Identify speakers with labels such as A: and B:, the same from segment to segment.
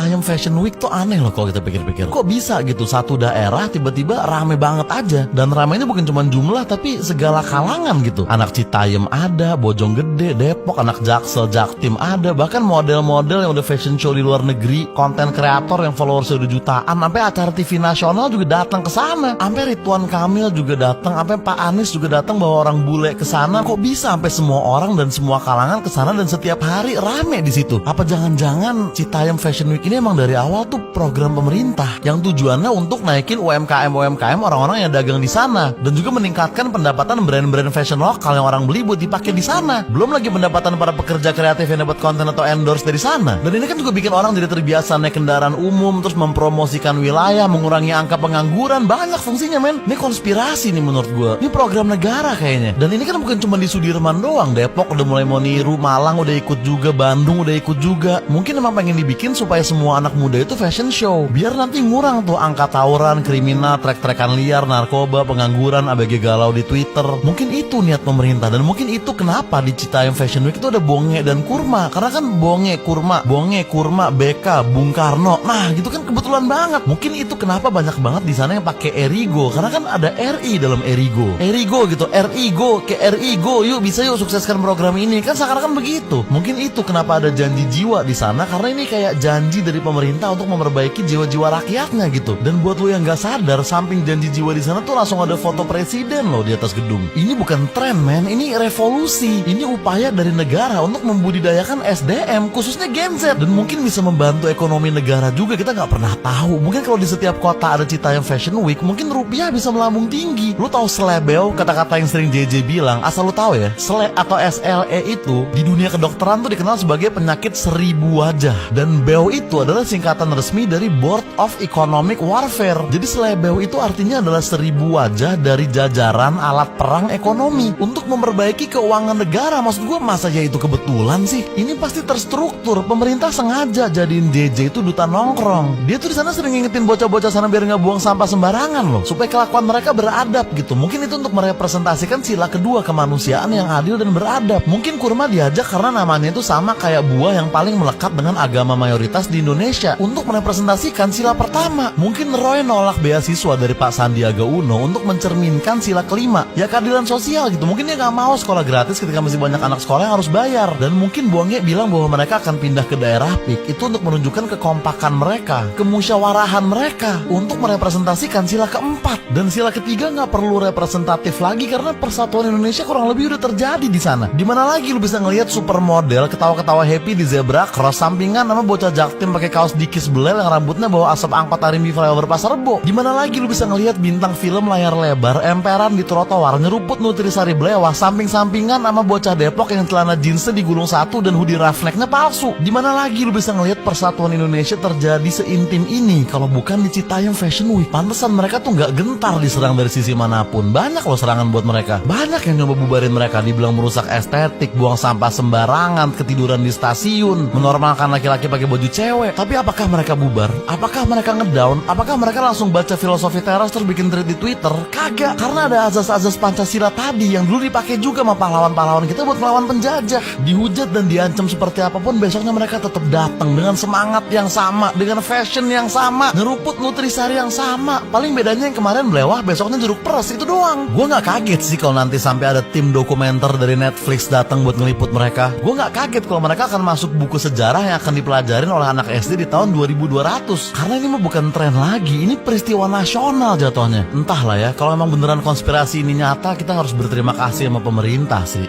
A: Citayam Fashion Week tuh aneh loh kalau kita pikir-pikir. Kok bisa gitu satu daerah tiba-tiba rame banget aja. Dan ramenya bukan cuma jumlah tapi segala kalangan gitu. Anak Citayam ada, Bojonggede, Depok, anak Jaksel, Jaktim ada. Bahkan model-model yang udah fashion show di luar negeri, konten kreator yang followersnya udah jutaan, sampai acara TV nasional juga datang ke sana. Sampai Ridwan Kamil juga datang, sampai Pak Anies juga datang bawa orang bule ke sana. Kok bisa sampai semua orang dan semua kalangan ke sana dan setiap hari rame di situ? Apa jangan-jangan Citayam Fashion Week ini emang dari awal tuh program pemerintah yang tujuannya untuk naikin UMKM orang-orang yang dagang di sana dan juga meningkatkan pendapatan brand-brand fashion lokal yang orang beli buat dipakai di sana. Belum lagi pendapatan para pekerja kreatif yang dapat konten atau endorse dari sana. Dan ini kan juga bikin orang jadi terbiasa naik kendaraan umum, terus mempromosikan wilayah, mengurangi angka pengangguran. Banyak fungsinya, men. Ini konspirasi nih menurut gue. Ini program negara kayaknya. Dan ini kan bukan cuma di Sudirman doang. Depok udah mulai mau niru, Malang udah ikut juga, Bandung udah ikut juga. Mungkin emang pengen dibikin supaya semua anak muda itu fashion show. Biar nanti ngurang tuh angka tawuran, kriminal, trek-trekan liar, narkoba, pengangguran, ABG galau di Twitter. Mungkin itu niat pemerintah. Dan mungkin itu kenapa di Citayam Fashion Week itu ada bonge dan kurma. Karena kan bonge, kurma, BK, Bung Karno. Nah gitu kan kebetulan banget. Mungkin itu kenapa banyak banget di sana yang pakai Erigo. Karena kan ada RI dalam Erigo. Erigo gitu, RI-Go, ke RI-Go. Yuk bisa yuk sukseskan program ini. Kan seakan-akan begitu. Mungkin itu kenapa ada janji jiwa di sana. Karena ini kayak janji dari pemerintah untuk memperbaiki jiwa-jiwa rakyatnya gitu. Dan buat lo yang gak sadar, samping janji jiwa di sana tuh langsung ada foto presiden loh di atas gedung. Ini bukan tren, men. Ini revolusi. Ini upaya dari negara untuk membudidayakan SDM, khususnya Gen Z. Dan mungkin bisa membantu ekonomi negara juga. Kita gak pernah tahu. Mungkin kalau di setiap kota ada Citayam Fashion Week, mungkin rupiah bisa melambung tinggi. Lu tahu slebeo, kata-kata yang sering JJ bilang. Asal lu tahu ya, SLE atau SLE itu di dunia kedokteran tuh dikenal sebagai penyakit 1000 wajah. Dan BEW itu adalah singkatan resmi dari Board of Economic Warfare. Jadi slebeo itu artinya adalah 1000 wajah dari jajaran alat perang ekonomi untuk memperbaiki keuangan negara. Maksud gue, masa ya itu kebetulan sih? Ini pasti terstruktur. Pemerintah sengaja jadiin JJ itu duta nongkrong. Dia tuh di sana sering ngingetin bocah-bocah sana biar nggak buang sampah sembarangan loh, supaya kelakuan mereka beradab gitu. Mungkin itu untuk merepresentasikan sila kedua, kemanusiaan yang adil dan beradab. Mungkin kurma diajak karena namanya itu sama kayak buah yang paling melekat dengan agama mayoritas di Indonesia, untuk merepresentasikan sila pertama. Mungkin Roy nolak beasiswa dari Pak Sandiaga Uno untuk mencerminkan sila kelima, ya keadilan sosial gitu. Mungkin dia nggak mau sekolah gratis ketika masih banyak anak sekolah yang harus bayar. Dan mungkin Bonge bilang bahwa mereka akan pindah ke daerah PIK itu untuk menunjukkan kekompakan mereka, kemusyawarahan mereka, untuk merepresentasikan sila keempat. Dan sila ketiga nggak perlu representatif lagi karena persatuan Indonesia kurang lebih udah terjadi di sana. Dimana lagi lu bisa ngelihat supermodel ketawa-ketawa happy di zebra cross sampingan sama bocah Jaktim pakai kaos dikis belel yang rambutnya bawa asap angkot Arimbi flyover Pasar Rebo. Dimana lagi lu bisa ngelihat bintang film layar lebar emperan di trotoar nyeruput Nutrisari Blewah samping-sampingan sama bocah Depok yang celana jeansnya digulung satu dan hoodie roughnecknya palsu. Dimana lagi lu bisa ngelihat persatuan Indonesia terjadi seintim ini kalau bukan di Citayam Fashion Week? Pantesan mereka tuh nggak gentar diserang dari sisi manapun. Banyak loh serangan buat mereka. Banyak yang nyoba bubarin mereka, dibilang merusak estetik, buang sampah sembarangan, ketiduran di stasiun, menormalkan laki-laki pakai baju cewek. Tapi apakah mereka bubar? Apakah mereka ngedown? Apakah mereka langsung baca filosofi teras terus bikin thread di Twitter? Kagak, karena ada azas-azas Pancasila tadi yang dulu dipakai juga sama pahlawan-pahlawan kita buat melawan penjajah. Dihujat dan diancam seperti apapun, besoknya mereka tetap datang dengan semangat yang sama, dengan fashion yang sama, ngeruput Nutrisari yang sama. Paling bedanya yang kemarin Blewah, besoknya jeruk peres, itu doang. Gue nggak kaget sih kalau nanti sampai ada tim dokumenter dari Netflix datang buat ngeliput mereka. Gue nggak kaget kalau mereka akan masuk buku sejarah yang akan dipelajarin oleh anak SD di tahun 2200. Karena ini mah bukan tren lagi, ini peristiwa nasional jatuhnya. Entahlah ya, kalau emang beneran konspirasi ini nyata, kita harus berterima kasih sama pemerintah sih.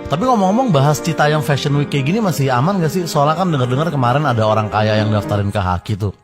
A: Tapi ngomong-ngomong bahas Citayam Fashion Week kayak gini masih aman gak sih? Soalnya kan denger-dengar kemarin ada orang kaya yang daftarin ke Haki tuh.